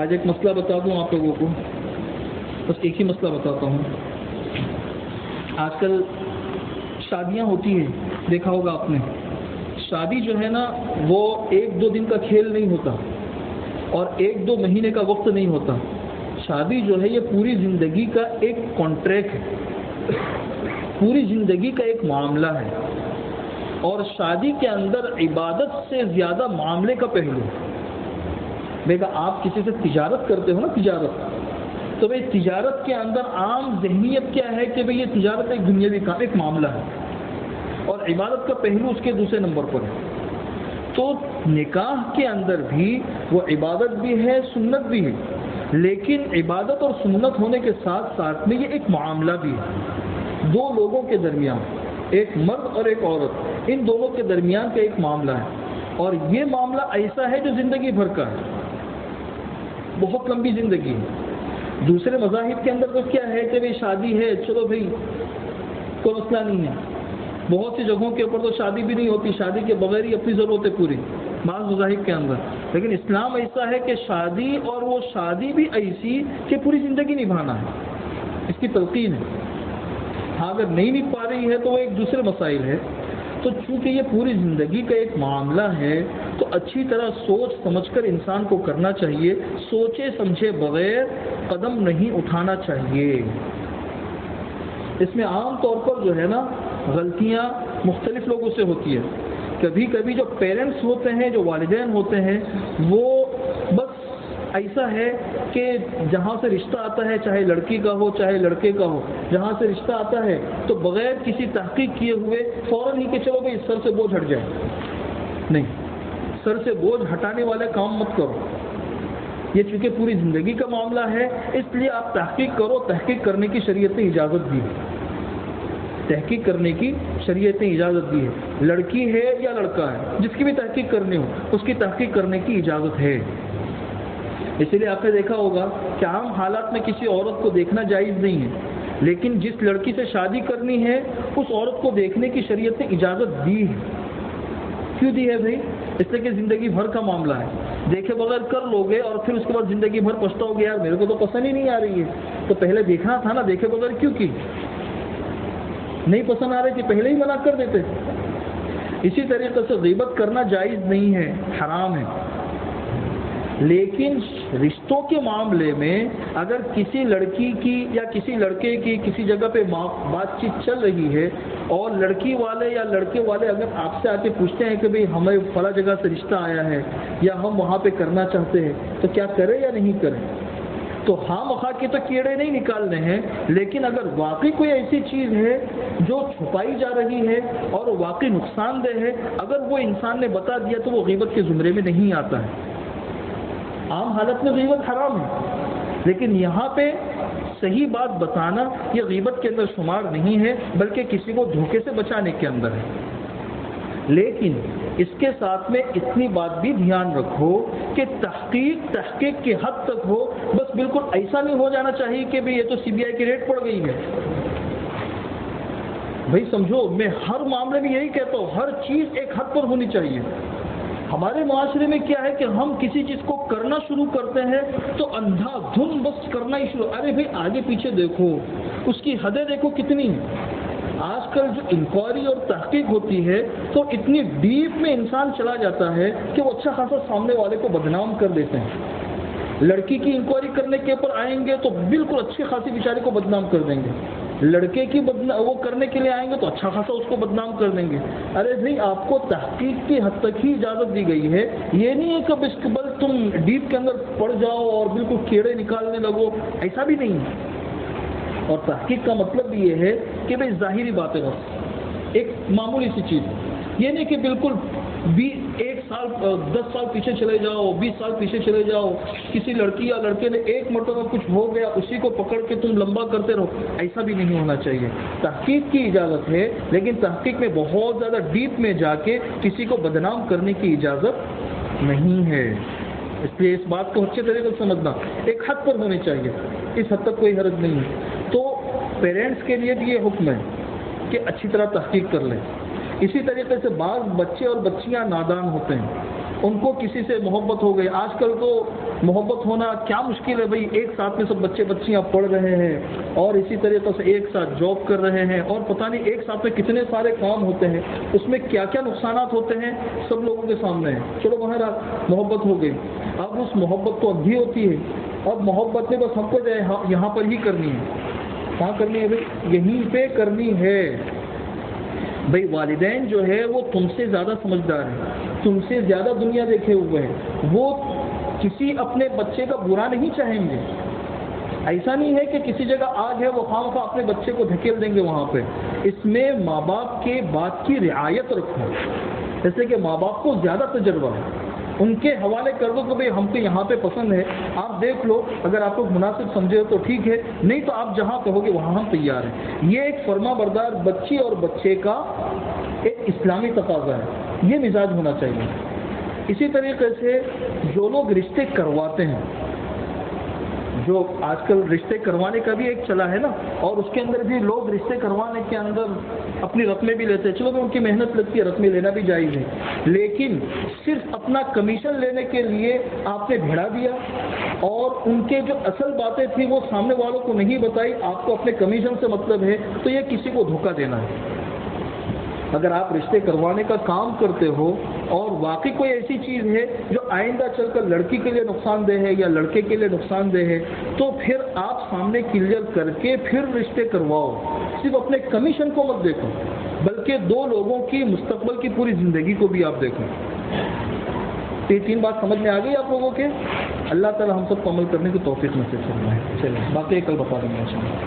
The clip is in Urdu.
آج ایک مسئلہ بتا دوں آپ لوگوں کو، بس ایک ہی مسئلہ بتاتا ہوں۔ آج کل شادیاں ہوتی ہیں، دیکھا ہوگا آپ نے، شادی جو ہے نا وہ ایک دو دن کا کھیل نہیں ہوتا اور ایک دو مہینے کا وقت نہیں ہوتا۔ شادی جو ہے یہ پوری زندگی کا ایک کانٹریکٹ ہے، پوری زندگی کا ایک معاملہ ہے، اور شادی کے اندر عبادت سے زیادہ معاملے کا پہلو۔ دیکھا آپ کسی سے تجارت کرتے ہو نا، تجارت، تو بھائی تجارت کے اندر عام ذہنیت کیا ہے کہ بھائی یہ تجارت ایک دنیاوی کا ایک معاملہ ہے، اور عبادت کا پہلو اس کے دوسرے نمبر پر ہے۔ تو نکاح کے اندر بھی وہ عبادت بھی ہے، سنت بھی ہے، لیکن عبادت اور سنت ہونے کے ساتھ ساتھ میں یہ ایک معاملہ بھی ہے، دو لوگوں کے درمیان، ایک مرد اور ایک عورت، ان دونوں کے درمیان کا ایک معاملہ ہے، اور یہ معاملہ ایسا ہے جو زندگی بھر کا ہے، بہت لمبی زندگی ہے۔ دوسرے مذاہب کے اندر تو کیا ہے کہ بھائی شادی ہے، چلو بھائی کوئی مسئلہ نہیں ہے، بہت سی جگہوں کے اوپر تو شادی بھی نہیں ہوتی، شادی کے بغیر ہی اپنی ضرورتیں پوری بعض مذاہب کے اندر۔ لیکن اسلام ایسا ہے کہ شادی، اور وہ شادی بھی ایسی کہ پوری زندگی نبھانا ہے، اس کی تلقین ہے۔ ہاں اگر نہیں نبھ پا رہی ہے تو وہ ایک دوسرے مسائل ہے۔ تو چونکہ یہ پوری زندگی کا ایک معاملہ ہے تو اچھی طرح سوچ سمجھ کر انسان کو کرنا چاہیے، سوچے سمجھے بغیر قدم نہیں اٹھانا چاہیے۔ اس میں عام طور پر جو ہے نا غلطیاں مختلف لوگوں سے ہوتی ہے۔ کبھی کبھی جو پیرنٹس ہوتے ہیں، جو والدین ہوتے ہیں، وہ بس ایسا ہے کہ جہاں سے رشتہ آتا ہے، چاہے لڑکی کا ہو چاہے لڑکے کا ہو، جہاں سے رشتہ آتا ہے تو بغیر کسی تحقیق کیے ہوئے فوراً ہی کہ چلو بھائی سر سے بوجھ ہٹ جائے۔ نہیں، سر سے بوجھ ہٹانے والے کام مت کرو۔ یہ چونکہ پوری زندگی کا معاملہ ہے، اس لیے آپ تحقیق کرو، تحقیق کرنے کی شریعت نے اجازت دی ہے، تحقیق کرنے کی شریعت نے اجازت دی ہے۔ لڑکی ہے یا لڑکا ہے، جس کی بھی تحقیق کرنی ہو اس کی تحقیق کرنے کی اجازت ہے۔ اسی لیے آپ نے دیکھا ہوگا کہ عام حالات میں کسی عورت کو دیکھنا جائز نہیں ہے، لیکن جس لڑکی سے شادی کرنی ہے اس عورت کو دیکھنے کی شریعت نے اجازت دی ہے۔ کیوں دی ہے بھائی؟ اس لیے کہ زندگی بھر کا معاملہ ہے، دیکھے بغیر کر لوگے اور پھر اس کے بعد زندگی بھر پچھتاؤ گے، یار میرے کو تو پسند ہی نہیں آ رہی ہے، تو پہلے دیکھنا تھا نا، دیکھے بغیر کیوں کی؟ نہیں پسند آ رہی تھی پہلے ہی منع کر دیتے۔ اسی طریقے سے غیبت کرنا جائز نہیں ہے، حرام ہے، لیکن رشتوں کے معاملے میں اگر کسی لڑکی کی یا کسی لڑکے کی کسی جگہ پہ بات چیت چل رہی ہے اور لڑکی والے یا لڑکے والے اگر آپ سے آ کے پوچھتے ہیں کہ بھئی ہمیں فلاں جگہ سے رشتہ آیا ہے یا ہم وہاں پہ کرنا چاہتے ہیں، تو کیا کریں یا نہیں کریں؟ تو ہاں مخواہ کے تو کیڑے نہیں نکالنے ہیں، لیکن اگر واقعی کوئی ایسی چیز ہے جو چھپائی جا رہی ہے اور واقعی نقصان دہ ہے، اگر وہ انسان نے بتا دیا تو وہ غیبت کے زمرے میں نہیں آتا ہے۔ عام حالت میں غیبت حرام ہے، لیکن یہاں پہ صحیح بات بتانا یہ غیبت کے اندر شمار نہیں ہے، بلکہ کسی کو دھوکے سے بچانے کے اندر ہے۔ لیکن اس کے ساتھ میں اتنی بات بھی دھیان رکھو کہ تحقیق کی حد تک ہو، بس بالکل ایسا نہیں ہو جانا چاہیے کہ بھئی یہ تو سی بی آئی کی ریٹ پڑ گئی ہے۔ بھائی سمجھو، میں ہر معاملے میں یہی کہتا ہوں، ہر چیز ایک حد پر ہونی چاہیے۔ ہمارے معاشرے میں کیا ہے کہ ہم کسی چیز کو کرنا شروع کرتے ہیں تو اندھا دھن بس کرنا ہی شروع، ارے بھائی آگے پیچھے دیکھو، اس کی حدیں دیکھو کتنی ہیں۔ آج کل جو انکوائری اور تحقیق ہوتی ہے تو اتنی ڈیپ میں انسان چلا جاتا ہے کہ وہ اچھا خاصا سامنے والے کو بدنام کر دیتے ہیں۔ لڑکی کی انکوائری کرنے کے اوپر آئیں گے تو بالکل اچھی خاصی بیچارے کو بدنام کر دیں گے، لڑکے کی وہ کرنے کے لیے آئیں گے تو اچھا خاصا اس کو بدنام کر دیں گے۔ ارے بھائی آپ کو تحقیق کی حد تک ہی اجازت دی گئی ہے، یہ نہیں ہے کہ بس تم ڈیپ کے اندر پڑ جاؤ اور بالکل کیڑے نکالنے لگو، ایسا بھی نہیں ہے۔ اور تحقیق کا مطلب بھی یہ ہے کہ بھائی ظاہری باتیں بس ایک معمولی سی چیز، یہ نہیں کہ بالکل 1 سال 10 سال پیچھے چلے جاؤ، 20 سال پیچھے چلے جاؤ، کسی لڑکی یا لڑکے نے ایک مرتبہ کچھ ہو گیا اسی کو پکڑ کے تم لمبا کرتے رہو، ایسا بھی نہیں ہونا چاہیے۔ تحقیق کی اجازت ہے، لیکن تحقیق میں بہت زیادہ ڈیپ میں جا کے کسی کو بدنام کرنے کی اجازت نہیں ہے۔ اس لیے اس بات کو اچھے طریقے سے سمجھنا، ایک حد پر ہونی چاہیے، اس حد تک کوئی حرج نہیں ہے۔ تو پیرنٹس کے لیے بھی یہ حکم ہے کہ اچھی طرح تحقیق کر لیں۔ اسی طریقے سے بعض بچے اور بچیاں نادان ہوتے ہیں، ان کو کسی سے محبت ہو گئی. آج کل تو محبت ہونا کیا مشکل ہے بھائی, ایک ساتھ میں سب بچے بچیاں پڑھ رہے ہیں اور اسی طریقے سے ایک ساتھ جاب کر رہے ہیں, اور پتہ نہیں ایک ساتھ میں کتنے سارے کام ہوتے ہیں, اس میں کیا کیا نقصانات ہوتے ہیں سب لوگوں کے سامنے ہیں. چلو بہرحال محبت ہو گئی, اب اس محبت تو اب بھی ہوتی ہے. اب محبت نے بس ہم کو جو ہے یہاں پر ہی کرنی ہے. کہاں کرنی ہے بھائی؟ یہیں پہ کرنی ہے. بھائی والدین جو ہے وہ تم سے زیادہ سمجھدار ہیں, تم سے زیادہ دنیا دیکھے ہوئے ہیں, وہ کسی اپنے بچے کا برا نہیں چاہیں گے. ایسا نہیں ہے کہ کسی جگہ آگ ہے وہ خواہ اپنے بچے کو دھکیل دیں گے وہاں پہ. اس میں ماں باپ کے بات کی رعایت رکھو, جیسے کہ ماں باپ کو زیادہ تجربہ ہے, ان کے حوالے کر دو کہ بھئی ہم کو یہاں پہ پسند ہے, آپ دیکھ لو, اگر آپ کو مناسب سمجھے تو ٹھیک ہے, نہیں تو آپ جہاں کہو گے وہاں ہم تیار ہیں. یہ ایک فرما بردار بچی اور بچے کا ایک اسلامی تقاضا ہے, یہ مزاج ہونا چاہیے. اسی طریقے سے جو لوگ رشتے کرواتے ہیں, جو آج کل رشتے کروانے کا بھی ایک چلا ہے نا, اور اس کے اندر بھی لوگ رشتے کروانے کے اندر اپنی رقمیں بھی لیتے ہیں. چلو کہ ان کی محنت لگتی ہے, رقمیں لینا بھی جائز ہے, لیکن صرف اپنا کمیشن لینے کے لیے آپ نے بھیڑا دیا اور ان کے جو اصل باتیں تھیں وہ سامنے والوں کو نہیں بتائی, آپ کو اپنے کمیشن سے مطلب ہے, تو یہ کسی کو دھوکہ دینا ہے. اگر آپ رشتے کروانے کا کام کرتے ہو اور واقعی کوئی ایسی چیز ہے جو آئندہ چل کر لڑکی کے لیے نقصان دہ ہے یا لڑکے کے لیے نقصان دہ ہے, تو پھر آپ سامنے کلیئر کر کے پھر رشتے کرواؤ. صرف اپنے کمیشن کو مت دیکھو, بلکہ دو لوگوں کی مستقبل کی پوری زندگی کو بھی آپ دیکھو. یہ تین بات سمجھ میں آ گئی آپ لوگوں کے؟ اللہ تعالی ہم سب کو عمل کرنے کی توفیق نصیب فرمائے. چلیے باقی کل بتا دیں گے.